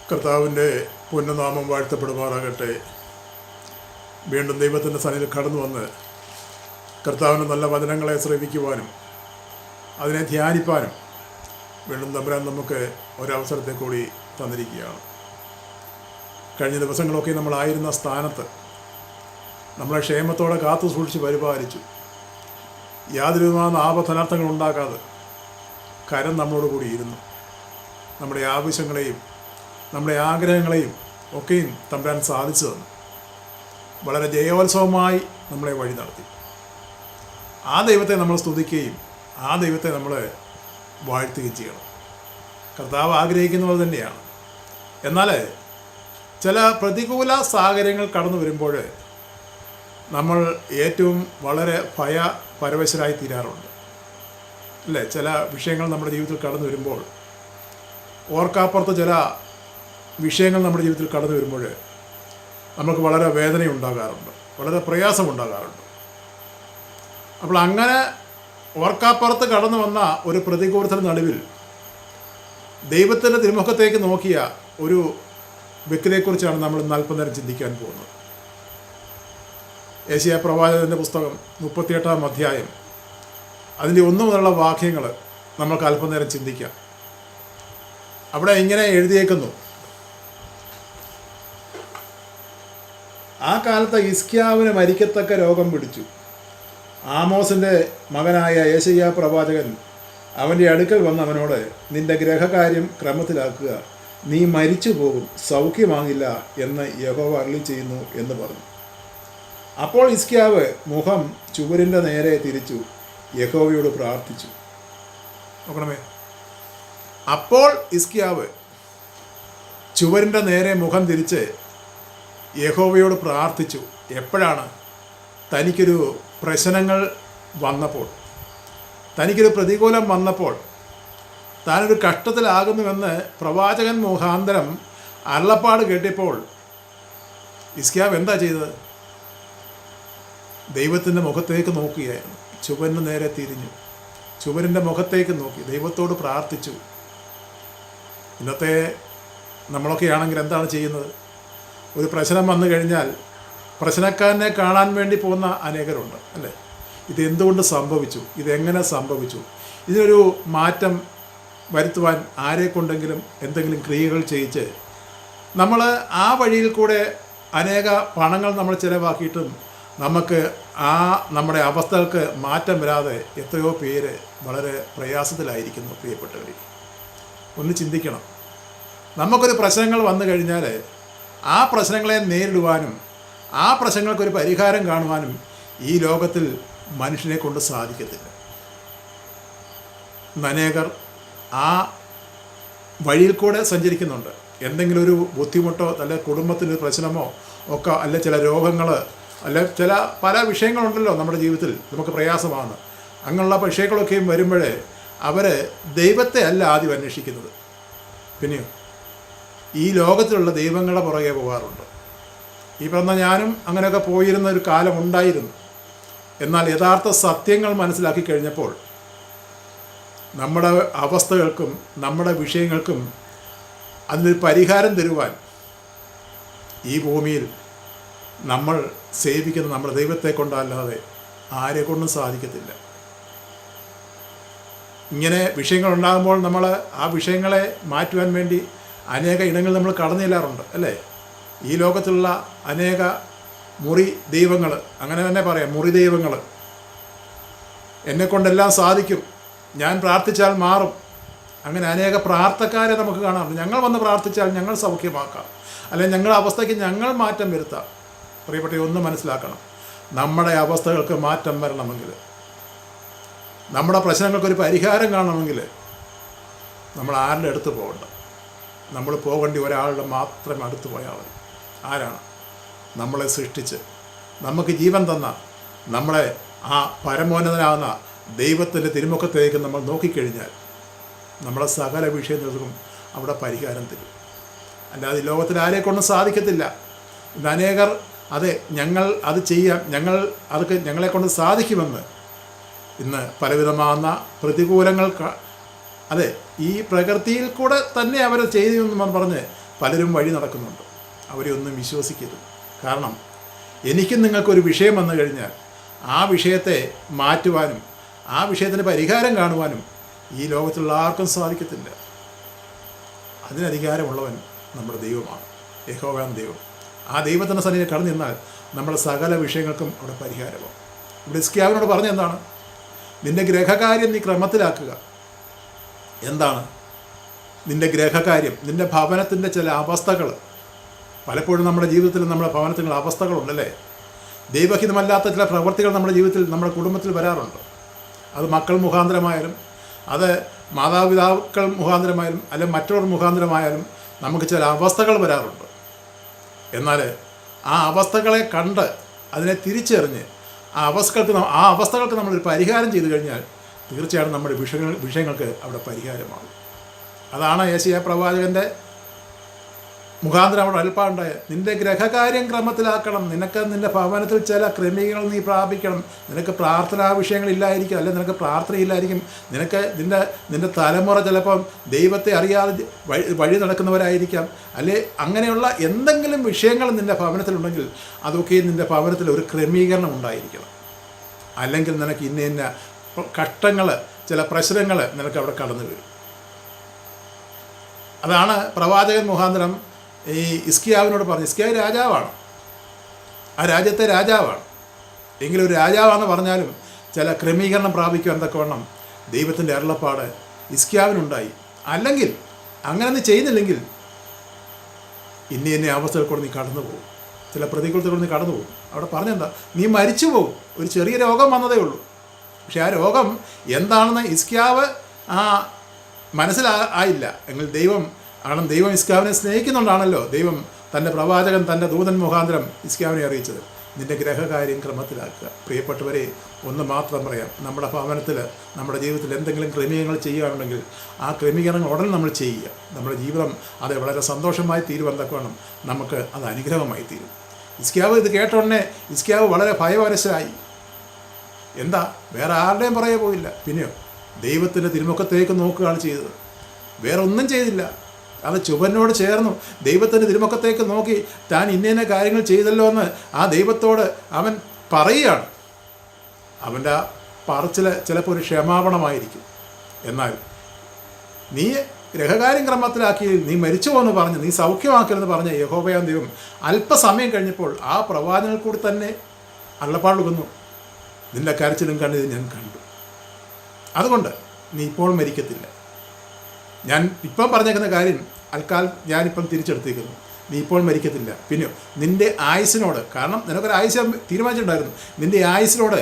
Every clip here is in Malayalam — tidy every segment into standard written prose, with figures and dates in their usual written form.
കർത്താവിൻ്റെ പുണ്യനാമം വാഴ്ത്തപ്പെടുമാറാകട്ടെ. വീണ്ടും ദൈവത്തിൻ്റെ സന്നിധിയിൽ കടന്നു വന്ന് കർത്താവിൻ്റെ നല്ല വചനങ്ങളെ ശ്രവിക്കുവാനും അതിനെ ധ്യാനിപ്പാനും വീണ്ടും തമ്പുരാൻ നമുക്ക് ഒരവസരത്തെ കൂടി തന്നിരിക്കുകയാണ്. കഴിഞ്ഞ ദിവസങ്ങളൊക്കെ നമ്മളായിരുന്ന സ്ഥാനത്ത് നമ്മളെ ക്ഷേമത്തോടെ കാത്തു സൂക്ഷിച്ച് പരിപാലിച്ചു. യാതൊരു വിധமான ആപത്തനർത്ഥങ്ങൾ ഉണ്ടാക്കാതെ കരം നമ്മളോട് കൂടി ഇരുന്നു. നമ്മുടെ ആവശ്യങ്ങളെയും നമ്മുടെ ആഗ്രഹങ്ങളെയും ഒക്കെയും തമ്പുരാൻ സാധിച്ചു തന്നു. വളരെ ജയോത്സവമായി നമ്മളെ വഴി നടത്തി. ആ ദൈവത്തെ നമ്മൾ സ്തുതിക്കുകയും ആ ദൈവത്തെ നമ്മൾ വാഴ്ത്തുകയും ചെയ്യണം. കർത്താവ് ആഗ്രഹിക്കുന്നത് തന്നെയാണ്. എന്നാൽ ചില പ്രതികൂല സാഹചര്യങ്ങൾ കടന്നു വരുമ്പോൾ നമ്മൾ ഏറ്റവും വളരെ ഭയപരവശരായി തീരാറുണ്ട് അല്ലേ? ചില വിഷയങ്ങൾ നമ്മുടെ ജീവിതത്തിൽ കടന്നു വരുമ്പോൾ, ഓർക്കാപ്പുറത്ത് ചില വിഷയങ്ങൾ നമ്മുടെ ജീവിതത്തിൽ കടന്നു വരുമ്പോൾ നമുക്ക് വളരെ വേദനയുണ്ടാകാറുണ്ട്, വളരെ പ്രയാസമുണ്ടാകാറുണ്ട്. അപ്പോൾ അങ്ങനെ ഓർക്കാപ്പുറത്ത് കടന്നു വന്ന ഒരു പ്രതികൂലത്തിന് നടുവിൽ ദൈവത്തിൻ്റെ തിരുമുഖത്തേക്ക് നോക്കിയ ഒരു വ്യക്തിയെക്കുറിച്ചാണ് നമ്മൾ ഇന്ന് അല്പനേരം ചിന്തിക്കാൻ പോകുന്നത്. യെശയ്യാ പ്രവാചകൻ്റെ പുസ്തകം 38-ാം അധ്യായം അതിൻ്റെ 1 മുതലുള്ള വാക്യങ്ങൾ നമുക്ക് അല്പനേരം ചിന്തിക്കാം. അവിടെ ഇങ്ങനെ എഴുതിയേക്കുന്നു: ആ കാലത്ത് ഹിസ്കിയാവിന് മരിക്കത്തക്ക രോഗം പിടിച്ചു. ആമോസിൻ്റെ മകനായ യെശയ്യാ പ്രവാചകൻ അവൻ്റെ അടുക്കൽ വന്ന് അവനോട്, നിന്റെ ഗ്രഹകാര്യം ക്രമത്തിലാക്കുക, നീ മരിച്ചു പോകും, സൗഖ്യമാകില്ല എന്ന് യഹോവ അരുളി ചെയ്യുന്നു എന്ന് പറഞ്ഞു. അപ്പോൾ ഹിസ്കിയാവ് മുഖം ചുവരിൻ്റെ നേരെ തിരിച്ചു യഹോവയോട് പ്രാർത്ഥിച്ചു. നോക്കണമേ, അപ്പോൾ ഹിസ്കിയാവ് ചുവരിൻ്റെ നേരെ മുഖം തിരിച്ച് യഹോവയോട് പ്രാർത്ഥിച്ചു. എപ്പോഴാണ്? തനിക്കൊരു പ്രശ്നങ്ങൾ വന്നപ്പോൾ, തനിക്കൊരു പ്രതികൂലം വന്നപ്പോൾ, താനൊരു കഷ്ടത്തിലാകുന്നുവെന്ന് പ്രവാചകൻ മുഖാന്തരം അരുളപ്പാട് കേട്ടപ്പോൾ ഹിസ്കിയാവ് എന്താ ചെയ്തത്? ദൈവത്തിൻ്റെ മുഖത്തേക്ക് നോക്കുകയായിരുന്നു. ചുവരിന് നേരെ തിരിഞ്ഞു, ചുവരിൻ്റെ മുഖത്തേക്ക് നോക്കി ദൈവത്തോട് പ്രാർത്ഥിച്ചു. ഇന്നത്തെ നമ്മളൊക്കെ ആണെങ്കിൽ എന്താണ് ചെയ്യുന്നത്? ഒരു പ്രശ്നം വന്നു കഴിഞ്ഞാൽ പ്രശ്നക്കാരനെ കാണാൻ വേണ്ടി പോകുന്ന അനേകരുണ്ട് അല്ലേ? ഇതെന്തുകൊണ്ട് സംഭവിച്ചു? ഇതെങ്ങനെ സംഭവിച്ചു? ഇതിനൊരു മാറ്റം വരുത്തുവാൻ ആരെക്കൊണ്ടെങ്കിലും എന്തെങ്കിലും ക്രിയകൾ ചെയ്യിച്ച് നമ്മൾ ആ വഴിയിൽ കൂടെ അനേക പണങ്ങൾ നമ്മൾ ചിലവാക്കിയിട്ടും നമുക്ക് നമ്മുടെ അവസ്ഥകൾക്ക് മാറ്റം വരാതെ എത്രയോ പേര് വളരെ പ്രയാസത്തിലായിരിക്കുന്നു. പ്രിയപ്പെട്ടവർ, ഒന്ന് ചിന്തിക്കണം. നമുക്കൊരു പ്രശ്നങ്ങൾ വന്നു കഴിഞ്ഞാൽ ആ പ്രശ്നങ്ങളെ നേരിടുവാനും ആ പ്രശ്നങ്ങൾക്കൊരു പരിഹാരം കാണുവാനും ഈ ലോകത്തിൽ മനുഷ്യനെ കൊണ്ട് സാധിക്കത്തില്ല. അനേകർ ആ വഴിയിൽ കൂടെ സഞ്ചരിക്കുന്നുണ്ട്. എന്തെങ്കിലും ഒരു ബുദ്ധിമുട്ടോ അല്ലെ കുടുംബത്തിനൊരു പ്രശ്നമോ ഒക്കെ, അല്ലെ ചില രോഗങ്ങൾ, അല്ലെ ചില പല വിഷയങ്ങളുണ്ടല്ലോ നമ്മുടെ ജീവിതത്തിൽ നമുക്ക് പ്രയാസമാണ്. അങ്ങനെയുള്ള വിഷയങ്ങളൊക്കെയും വരുമ്പോഴേ അവർ ദൈവത്തെ അല്ല ആദ്യം അന്വേഷിക്കുന്നത്, പിന്നെയോ ഈ ലോകത്തിലുള്ള ദൈവങ്ങളുടെ പുറകെ പോകാറുണ്ട്. ഈ പറഞ്ഞ ഞാനും അങ്ങനെയൊക്കെ പോയിരുന്ന ഒരു കാലം ഉണ്ടായിരുന്നു. എന്നാൽ യഥാർത്ഥ സത്യങ്ങൾ മനസ്സിലാക്കി കഴിഞ്ഞപ്പോൾ നമ്മുടെ അവസ്ഥകൾക്കും നമ്മുടെ വിഷയങ്ങൾക്കും അതിനൊരു പരിഹാരം തരുവാൻ ഈ ഭൂമിയിൽ നമ്മൾ സേവിക്കുന്ന നമ്മുടെ ദൈവത്തെ കൊണ്ടല്ലാതെ ആരെ കൊണ്ടും സാധിക്കത്തില്ല. ഇങ്ങനെ വിഷയങ്ങളുണ്ടാകുമ്പോൾ നമ്മൾ ആ വിഷയങ്ങളെ മാറ്റുവാൻ വേണ്ടി അനേക ഇടങ്ങൾ നമ്മൾ കടന്നു ചെല്ലാറുണ്ട് അല്ലേ? ഈ ലോകത്തിലുള്ള അനേക മുറി ദൈവങ്ങൾ, അങ്ങനെ തന്നെ പറയാം, മുറി ദൈവങ്ങൾ, എന്നെക്കൊണ്ടെല്ലാം സാധിക്കും, ഞാൻ പ്രാർത്ഥിച്ചാൽ മാറും, അങ്ങനെ അനേക പ്രാർത്ഥക്കാരെ നമുക്ക് കാണാറുണ്ട്. ഞങ്ങൾ വന്ന് പ്രാർത്ഥിച്ചാൽ ഞങ്ങൾ സൗഖ്യമാക്കാം, അല്ലെങ്കിൽ ഞങ്ങളുടെ അവസ്ഥയ്ക്ക് ഞങ്ങൾ മാറ്റം വരുത്താം. പ്രിയപ്പെട്ട, ഒന്ന് മനസ്സിലാക്കണം, നമ്മുടെ അവസ്ഥകൾക്ക് മാറ്റം വരണമെങ്കിൽ, നമ്മുടെ പ്രശ്നങ്ങൾക്കൊരു പരിഹാരം കാണണമെങ്കിൽ നമ്മൾ ആരുടെ അടുത്ത് പോകണ്ട. നമ്മൾ പോകേണ്ടി ഒരാളുടെ മാത്രം അടുത്ത് പോയാൽ മതി. ആരാണ്? നമ്മളെ സൃഷ്ടിച്ച് നമുക്ക് ജീവൻ തന്ന നമ്മളെ ആ പരമോന്നതനാകുന്ന ദൈവത്തിൻ്റെ തിരുമുഖത്തേക്ക് നമ്മൾ നോക്കിക്കഴിഞ്ഞാൽ നമ്മുടെ സകല വിഷയങ്ങൾക്കും അവിടെ പരിഹാരം തരും. അല്ലാതെ ഈ ലോകത്തിൽ ആരെക്കൊണ്ടും സാധിക്കത്തില്ല. ഇന്ന് അനേകർ അതെ ഞങ്ങൾ അത് ചെയ്യാം, അതൊക്കെ ഞങ്ങളെക്കൊണ്ട് സാധിക്കുമെന്ന് ഇന്ന് പലവിധമാകുന്ന പ്രതികൂലങ്ങൾ അതെ ഈ പ്രകൃതിയിൽ കൂടെ തന്നെ അവർ ചെയ്തെന്ന് പറഞ്ഞ് പലരും വഴി നടക്കുന്നുണ്ട്. അവരെ ഒന്നും വിശ്വസിക്കരുത്. കാരണം എനിക്കും നിങ്ങൾക്കൊരു വിഷയം വന്നു കഴിഞ്ഞാൽ ആ വിഷയത്തെ മാറ്റുവാനും ആ വിഷയത്തിന് പരിഹാരം കാണുവാനും ഈ ലോകത്തുള്ള ആർക്കും സാധിക്കത്തില്ല. അതിനധികാരമുള്ളവൻ നമ്മുടെ ദൈവമാണ്, യഹോവയാണ് ദൈവം. ആ ദൈവത്തിൻ്റെ സന്നിധിയിൽ കടന്നു നിന്നാൽ നമ്മുടെ സകല വിഷയങ്ങൾക്കും അവിടെ പരിഹാരമാണ്. ഇവിടെ ഹിസ്കിയാവിനോട് പറഞ്ഞ എന്താണ്? നിൻ്റെ ഗ്രഹകാര്യം നീ ക്രമത്തിലാക്കുക. എന്താണ് നിൻ്റെ ഗ്രഹകാര്യം? നിൻ്റെ ഭവനത്തിൻ്റെ ചില അവസ്ഥകൾ, പലപ്പോഴും നമ്മുടെ ജീവിതത്തിൽ നമ്മുടെ ഭവനത്തിലുള്ള അവസ്ഥകളുണ്ടല്ലേ, ദൈവഹിതമല്ലാത്ത ചില പ്രവൃത്തികൾ നമ്മുടെ ജീവിതത്തിൽ നമ്മുടെ കുടുംബത്തിൽ വരാറുണ്ട്. അത് മക്കൾ മുഖാന്തരമായാലും അത് മാതാപിതാക്കൾ മുഖാന്തരമായാലും അല്ലെങ്കിൽ മറ്റുള്ളവർ മുഖാന്തരമായാലും നമുക്ക് ചില അവസ്ഥകൾ വരാറുണ്ട്. എന്നാൽ ആ അവസ്ഥകളെ കണ്ട് അതിനെ തിരിച്ചറിഞ്ഞ് ആ അവസ്ഥകൾക്ക് നമ്മളൊരു പരിഹാരം ചെയ്തു കഴിഞ്ഞാൽ തീർച്ചയായും നമ്മുടെ വിഷയങ്ങൾക്ക് അവിടെ പരിഹാരമാകും. അതാണ് യെശയ്യാ പ്രവാചകൻ്റെ മുഖാന്തരം അവിടെ അല്പമുണ്ടായ നിൻ്റെ ഗ്രഹകാര്യം ക്രമത്തിലാക്കണം. നിനക്ക് നിൻ്റെ ഭവനത്തിൽ ചില ക്രമീകരണങ്ങൾ നീ പ്രാപിക്കണം. നിനക്ക് പ്രാർത്ഥനാ വിഷയങ്ങളില്ലായിരിക്കും, അല്ലെങ്കിൽ നിനക്ക് പ്രാർത്ഥനയില്ലായിരിക്കും. നിൻ്റെ തലമുറ ചിലപ്പം ദൈവത്തെ അറിയാതെ വഴി നടക്കുന്നവരായിരിക്കാം. അല്ലെ അങ്ങനെയുള്ള എന്തെങ്കിലും വിഷയങ്ങൾ നിൻ്റെ ഭവനത്തിലുണ്ടെങ്കിൽ അതൊക്കെ നിൻ്റെ ഭവനത്തിൽ ഒരു ക്രമീകരണം ഉണ്ടായിരിക്കണം. അല്ലെങ്കിൽ നിനക്ക് ഇന്ന കഷ്ടങ്ങൾ, ചില പ്രശ്നങ്ങൾ നിനക്ക് അവിടെ കടന്നു വരും. അതാണ് പ്രവാചകൻ മുഖാന്തരം ഈ ഹിസ്കിയാവിനോട് പറഞ്ഞു. ഹിസ്കിയാവ് രാജാവാണ്, ആ രാജ്യത്തെ രാജാവാണ്. എങ്കിലും ഒരു രാജാവാണെന്ന് പറഞ്ഞാലും ചില ക്രമീകരണം പ്രാപിക്കുവാൻ തക്കവണ്ണം ദൈവത്തിൻ്റെ അരുളപ്പാട് ഹിസ്കിയാവിനുണ്ടായി. അല്ലെങ്കിൽ അങ്ങനെ നീ ചെയ്യുന്നില്ലെങ്കിൽ ഇന്ന അവസ്ഥയിൽ കൂടെ നീ കടന്നു പോകും, ചില പ്രതികൂലത്തിൽ കൂടെ നീ കടന്നു പോകും. അവിടെ പറഞ്ഞെന്താ? നീ മരിച്ചു പോകും. ഒരു ചെറിയ രോഗം വന്നതേ ഉള്ളൂ. പക്ഷെ ആ രോഗം എന്താണെന്ന് ഹിസ്കിയാവ് മനസ്സിലായില്ല. എങ്കിൽ ദൈവം ഹിസ്കിയാവിനെ സ്നേഹിക്കുന്നുണ്ടാണല്ലോ ദൈവം തൻ്റെ പ്രവാചകൻ, തൻ്റെ ദൂതൻ മുഖാന്തരം ഹിസ്കിയാവിനെ അറിയിച്ചത്. നിൻ്റെ ഗ്രഹകാര്യം ക്രമത്തിലാക്കുക. പ്രിയപ്പെട്ടവരെ, ഒന്ന് മാത്രം പറയാം, നമ്മുടെ ഭവനത്തിൽ നമ്മുടെ ജീവിതത്തിൽ എന്തെങ്കിലും ക്രമീകരണങ്ങൾ ചെയ്യുകയാണെങ്കിൽ ആ ക്രമീകരണങ്ങൾ ഉടൻ നമ്മൾ ചെയ്യുക. നമ്മുടെ ജീവിതം അത് വളരെ സന്തോഷമായി തീരുവാൻ തക്കവണ്ണം നമുക്ക് അത് അനുഗ്രഹമായി തീരും. ഹിസ്കിയാവ് ഇത് കേട്ടോടനെ ഹിസ്കിയാവ് വളരെ ഭയപരശരായി. എന്താ? വേറെ ആരുടെയും പുറകെ പോയില്ല. പിന്നെയോ ദൈവത്തിൻ്റെ തിരുമുഖത്തേക്ക് നോക്കുകയാണ് ചെയ്തത്, വേറെ ഒന്നും ചെയ്തില്ല. അത് ചുവനോട് ചേർന്നു ദൈവത്തിൻ്റെ തിരുമുഖത്തേക്ക് നോക്കി താൻ ഇന്ന കാര്യങ്ങൾ ചെയ്തല്ലോ എന്ന് ആ ദൈവത്തോട് അവൻ പറയുകയാണ്. അവൻ്റെ ആ പറച്ചിൽ ചിലപ്പോൾ ഒരു ക്ഷമാപണമായിരിക്കും. എന്നാൽ നീ ഗ്രഹകാര്യം ക്രമത്തിലാക്കി നീ മരിച്ചു പോകുമെന്ന് പറഞ്ഞ് നീ സൗഖ്യമാക്കരുതെന്ന് പറഞ്ഞ യഹോവയാം ദൈവം അല്പസമയം കഴിഞ്ഞപ്പോൾ ആ പ്രവാചകനിൽ കൂടി തന്നെ അള്ളപ്പാടുകുന്നു. നിന്റെ കരച്ചിലും കണ്ടത് ഞാൻ കണ്ടു. അതുകൊണ്ട് നീ ഇപ്പോൾ മരിക്കത്തില്ല. ഞാൻ ഇപ്പം പറഞ്ഞേക്കുന്ന കാര്യം ഞാനിപ്പം തിരിച്ചെടുത്തേക്കുന്നു. നീ ഇപ്പോൾ മരിക്കത്തില്ല. പിന്നെ നിൻ്റെ ആയുസിനോട്, കാരണം നിനക്കൊരു ആയുസ് തീരുമാനിച്ചിട്ടുണ്ടായിരുന്നു, നിൻ്റെ ആയുസിനോട്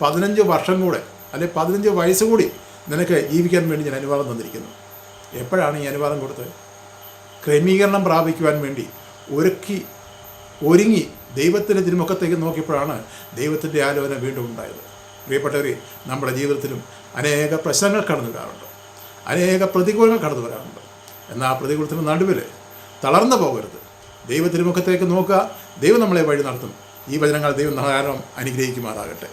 15 വർഷം കൂടെ അല്ലെങ്കിൽ 15 വയസ്സ് കൂടി നിനക്ക് ജീവിക്കാൻ വേണ്ടി ഞാൻ അനുവാദം തന്നിരിക്കുന്നു. എപ്പോഴാണ് ഈ അനുവാദം കൊടുത്തത്? ക്രമീകരണം പ്രാപിക്കുവാൻ വേണ്ടി ഒരുങ്ങി ദൈവത്തിൻ്റെ തിരുമുഖത്തേക്ക് നോക്കിയപ്പോഴാണ് ദൈവത്തിൻ്റെ ആലോചന വീണ്ടും ഉണ്ടായത്. പ്രിയപ്പെട്ടവരെ, നമ്മുടെ ജീവിതത്തിലും അനേക പ്രശ്നങ്ങൾ കടന്നു വരാറുണ്ട്, അനേക പ്രതികൂലങ്ങൾ കടന്നു വരാറുണ്ട്. എന്നാൽ ആ പ്രതികൂലത്തിന് നടുവിൽ തളർന്നു പോകരുത്. ദൈവ തിരുമുഖത്തേക്ക് നോക്കുക. ദൈവം നമ്മളെ വഴി നടത്തും. ഈ വചനങ്ങൾ ദൈവം ധാരാളം അനുഗ്രഹിക്കുമാറാകട്ടെ.